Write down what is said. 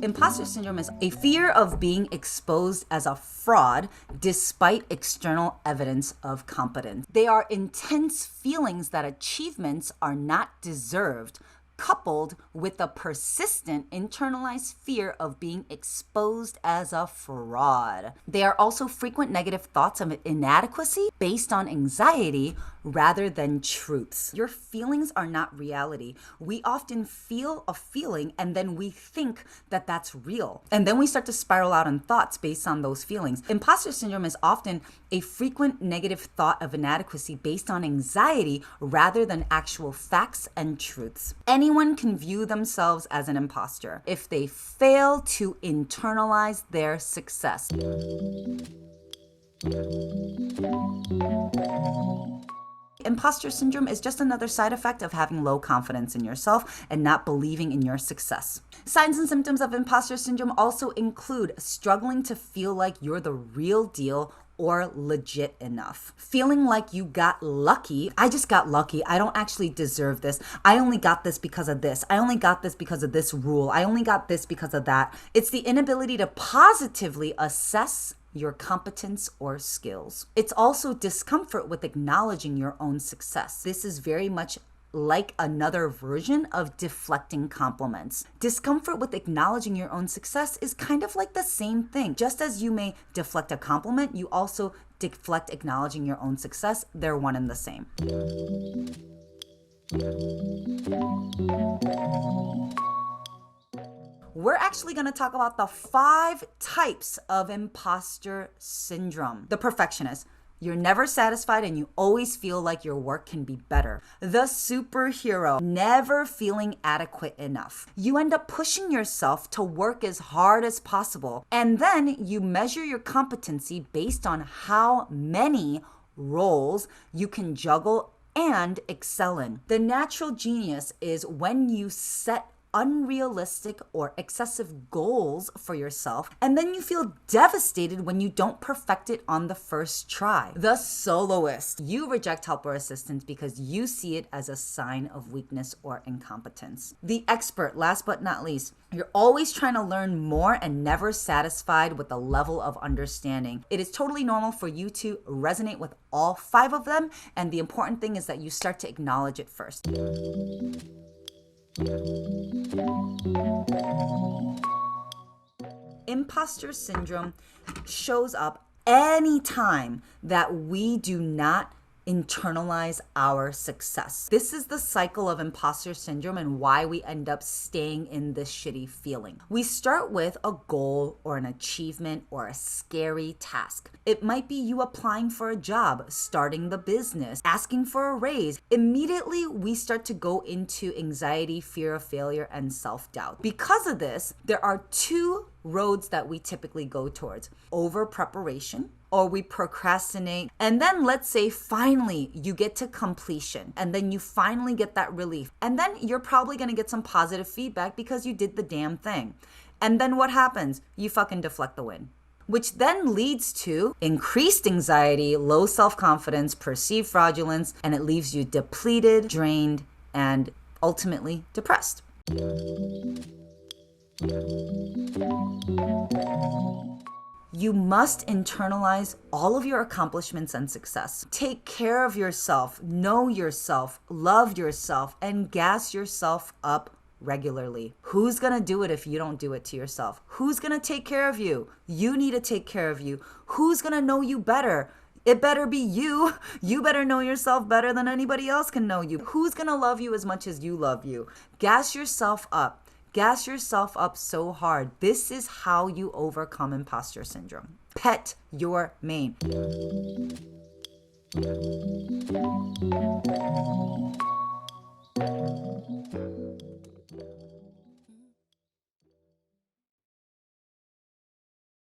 Imposter syndrome is a fear of being exposed as a fraud despite external evidence of competence. They are intense feelings that achievements are not deserved, coupled with a persistent internalized fear of being exposed as a fraud. They are also frequent negative thoughts of inadequacy based on anxiety rather than truths. Your feelings are not reality. We often feel a feeling and then we think that that's real. And then we start to spiral out in thoughts based on those feelings. Imposter syndrome is often a frequent negative thought of inadequacy based on anxiety rather than actual facts and truths. Anyone can view themselves as an imposter if they fail to internalize their success. Imposter syndrome is just another side effect of having low confidence in yourself and not believing in your success. Signs and symptoms of imposter syndrome also include struggling to feel like you're the real deal or legit enough. Feeling like you got lucky. I just got lucky. I don't actually deserve this. I only got this because of this. I only got this because of this rule. I only got this because of that. It's the inability to positively assess your competence or skills. It's also discomfort with acknowledging your own success. This is very much like another version of deflecting compliments. Discomfort with acknowledging your own success is kind of like the same thing. Just as you may deflect a compliment, you also deflect acknowledging your own success. They're one and the same. We're actually going to talk about the 5 types of imposter syndrome. The perfectionist. You're never satisfied and you always feel like your work can be better. The superhero, never feeling adequate enough. You end up pushing yourself to work as hard as possible. And then you measure your competency based on how many roles you can juggle and excel in. The natural genius is when you set unrealistic or excessive goals for yourself, and then you feel devastated when you don't perfect it on the first try. The soloist, you reject help or assistance because you see it as a sign of weakness or incompetence. The expert, last but not least, you're always trying to learn more and never satisfied with the level of understanding. It is totally normal for you to resonate with all 5 of them, and the important thing is that you start to acknowledge it first. Imposter syndrome shows up anytime that we do not internalize our success. This is the cycle of imposter syndrome and why we end up staying in this shitty feeling. We start with a goal or an achievement or a scary task. It might be you applying for a job, starting the business, asking for a raise. Immediately, we start to go into anxiety, fear of failure, and self-doubt. Because of this, there are 2 roads that we typically go towards: over preparation, or we procrastinate. And then let's say finally you get to completion and then you finally get that relief. And then you're probably gonna get some positive feedback because you did the damn thing. And then what happens? You fucking deflect the win, which then leads to increased anxiety, low self-confidence, perceived fraudulence, and it leaves you depleted, drained, and ultimately depressed. You must internalize all of your accomplishments and success. Take care of yourself, know yourself, love yourself, and gas yourself up regularly. Who's gonna do it if you don't do it to yourself? Who's gonna take care of you? You need to take care of you. Who's gonna know you better? It better be you. You better know yourself better than anybody else can know you. Who's gonna love you as much as you love you? Gas yourself up. Gas yourself up so hard. This is how you overcome imposter syndrome. Pet your mane.